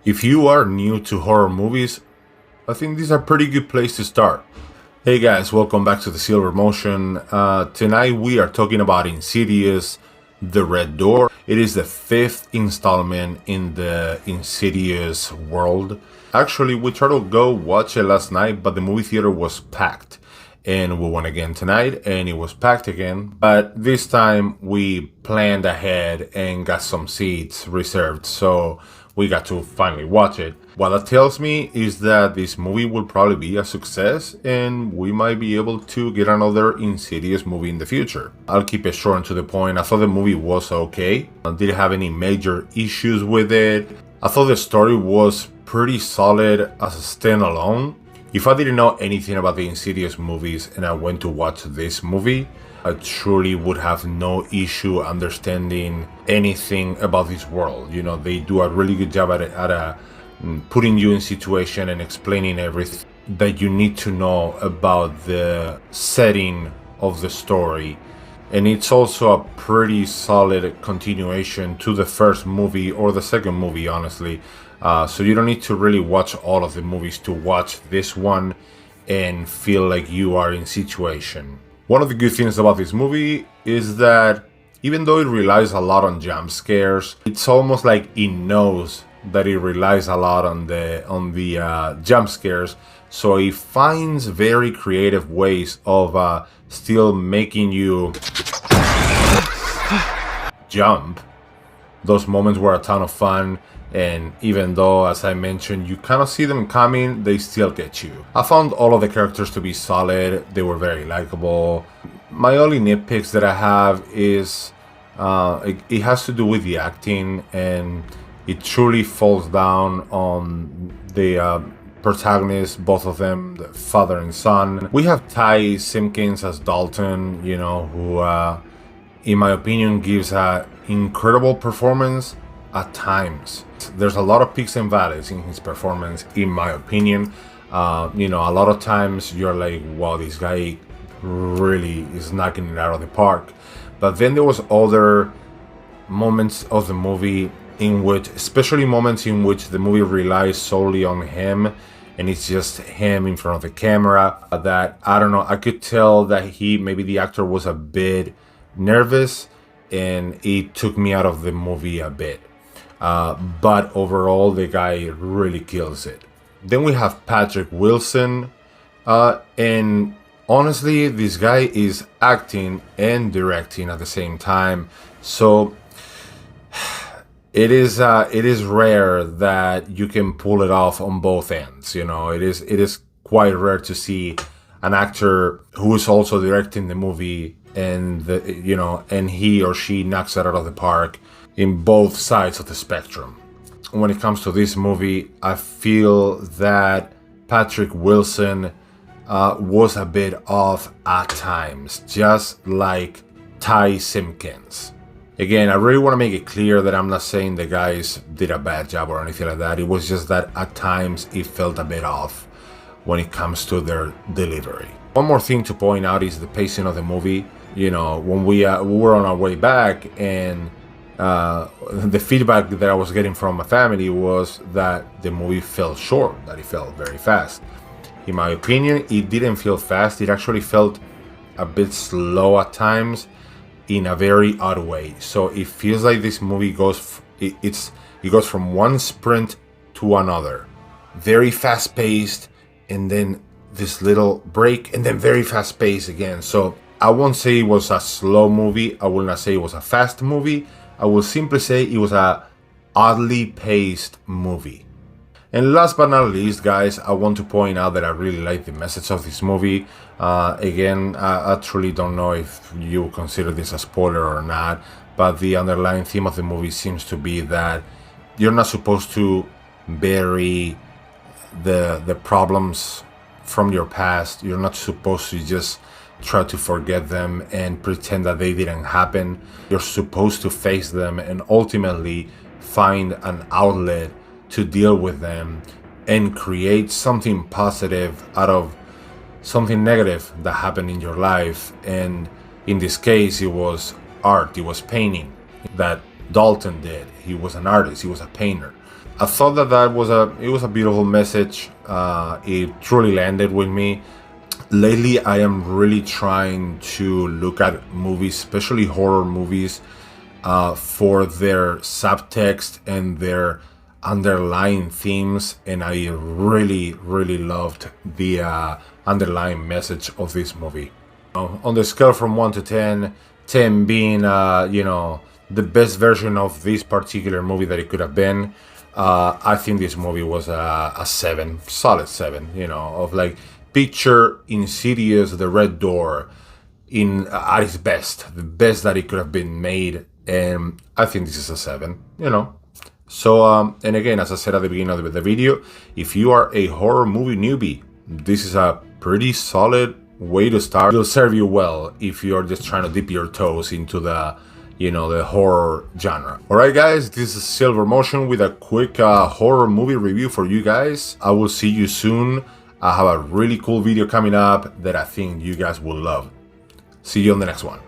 If you are new to horror movies, I think this is a pretty good place to start. Hey guys, welcome back to the Silver Motion. Tonight we are talking about Insidious, The Red Door. It is the fifth installment in the Insidious world. Actually, we tried to go watch it last night, but the movie theater was packed. And we went again tonight, and it was packed again. But this time we planned ahead and got some seats reserved, so we got to finally watch it. What that tells me is that this movie will probably be a success, and we might be able to get another Insidious movie in the future. I'll keep it short and to the point. I thought the movie was okay. I didn't have any major issues with it. I thought the story was pretty solid as a standalone. If I didn't know anything about the Insidious movies and I went to watch this movie, I truly would have no issue understanding anything about this world. You know, they do a really good job at putting you in situation and explaining everything that you need to know about the setting of the story. And it's also a pretty solid continuation to the first movie or the second movie, honestly. So you don't need to really watch all of the movies to watch this one and feel like you are in situation. One of the good things about this movie is that even though it relies a lot on jump scares, it's almost like it knows that it relies a lot on the jump scares. So it finds very creative ways of still making you jump. Those moments were a ton of fun. And even though, as I mentioned, you kind of see them coming, they still get you. I found all of the characters to be solid. They were very likable. My only nitpicks that I have is it has to do with the acting, and it truly falls down on the protagonists, both of them, the father and son. We have Ty Simpkins as Dalton, you know, who, in my opinion, gives an incredible performance at times. There's a lot of peaks and valleys in his performance, in my opinion. You know, a lot of times you're like, wow, this guy really is knocking it out of the park. But then there was other moments of the movie in which, especially moments in which the movie relies solely on him, and it's just him in front of the camera, that, I don't know, I could tell that maybe the actor was a bit nervous, and it took me out of the movie a bit. But overall, the guy really kills it. Then we have Patrick Wilson, and honestly, this guy is acting and directing at the same time. So it is rare that you can pull it off on both ends. You know, it is quite rare to see an actor who is also directing the movie and and he or she knocks it out of the park in both sides of the spectrum. When it comes to this movie, I feel that Patrick Wilson was a bit off at times, just like Ty Simpkins. Again, I really want to make it clear that I'm not saying the guys did a bad job or anything like that. It was just that at times it felt a bit off when it comes to their delivery. One more thing to point out is the pacing of the movie. You know, when we were on our way back, and the feedback that I was getting from my family was that the movie felt short, that it felt very fast. In my opinion, it didn't feel fast. It actually felt a bit slow at times in a very odd way. So it feels like this movie goes from one sprint to another, very fast paced, and then this little break, and then very fast paced again. So I won't say it was a slow movie. I will not say it was a fast movie. I will simply say it was a oddly paced movie. And last but not least, guys, I want to point out that I really like the message of this movie. Again, I truly don't know if you consider this a spoiler or not, but the underlying theme of the movie seems to be that you're not supposed to bury the problems from your past. You're not supposed to just try to forget them and pretend that they didn't happen. You're supposed to face them and ultimately find an outlet to deal with them and create something positive out of something negative that happened in your life. And in this case, it was art, it was painting that Dalton did. He was an artist, he was a painter. I thought that it was a beautiful message. It truly landed with me. Lately, I am really trying to look at movies, especially horror movies, for their subtext and their underlying themes, and I really, really loved the underlying message of this movie. On the scale from 1 to 10, 10 being, the best version of this particular movie that it could have been, I think this movie was a 7, solid 7, of like, picture Insidious, The Red Door, at its best, the best that it could have been made, and I think this is a 7. So, and again, as I said at the beginning of the video, if you are a horror movie newbie, this is a pretty solid way to start. It'll serve you well if you're just trying to dip your toes into the horror genre. Alright guys, this is Silver Motion with a quick horror movie review for you guys. I will see you soon. I have a really cool video coming up that I think you guys will love. See you on the next one.